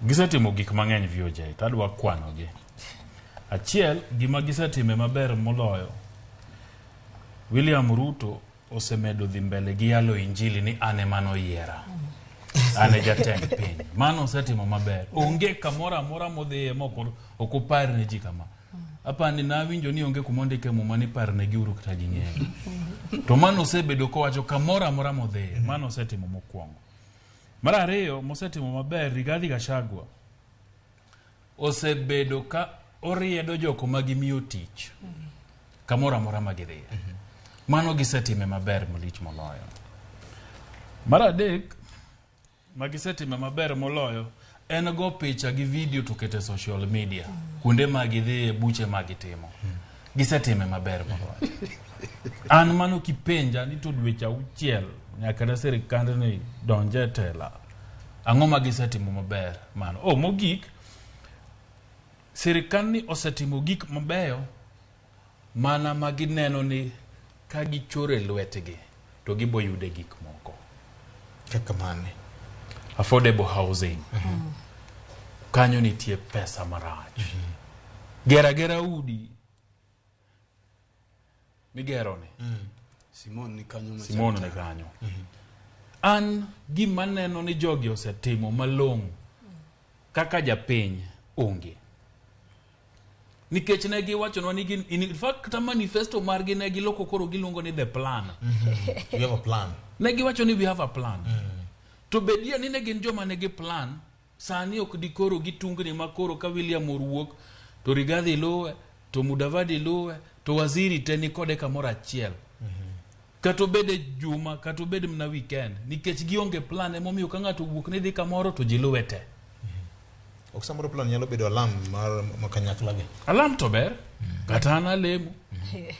gisetimo gik mang'eny VOJ, tadwa kwanogi. Achiel, gima gisetime maber moloyo, William Ruto osemedo dhi mbele gi yalo injili ni ane mano yiera. Ane jatend piny. Mano osetimo maber. Onge kamoro amora modhiye moko okupar ne ji kama. Apani nawinjo ni onge kumondike muma ni par ne giuru kata jing'eyo. To mano osebedo kowacho kamoro amora modhiye. Mano osetimo mokwongo. Mar ariyo, mosetimo maber, Rigathi Gachagua osebedo ka oriedo joko magimiyo tich. Kamoro amora magidhiye. Mano gisetime maber malich moloyo. Mar adek, magisetime maber moloyo, en go picha gi video to kete social media. Kunde magidhiye, buche magitimo. Gisetime maber moloyo. An mano kipenja ni to dweche auchiel nyaka na sirikand ni donje tela. Ang'o magisetimo maber mano. Mogik, sirikand ni osetimo gik mabeyo mana magineno ni ka gichore lwetgi to giboyude gik moko. Kaka mane? Affordable housing. Kanyo nitie pesa marach. Gera udi. Migero ni. Simon ni kanyo. An gima neno ni jogi osetimo malong'o kaka japiny onge. Nikech ne giwachonwa ni in fact manifesto margi ne giloko koro giluongo ni the plan. You have a plan. Ne giwacho ni we have a plan. To bedia ni ne gin joma ne gi plan, sani ok di koro gitungni makoro ka William Oruok, to Rigathi luwe, to Mudavadi luwe, to waziri teni kode kamoro achiel. Kato bede juma, kato bede mna weekend. Nikech gionge plan, emomiyo ka ng'ato wuok ni dhi kamoro to jiluwe te. Oksamoro plan nyalo bedo alam mar makanyakla gi. Alam to ber, kata an alemo.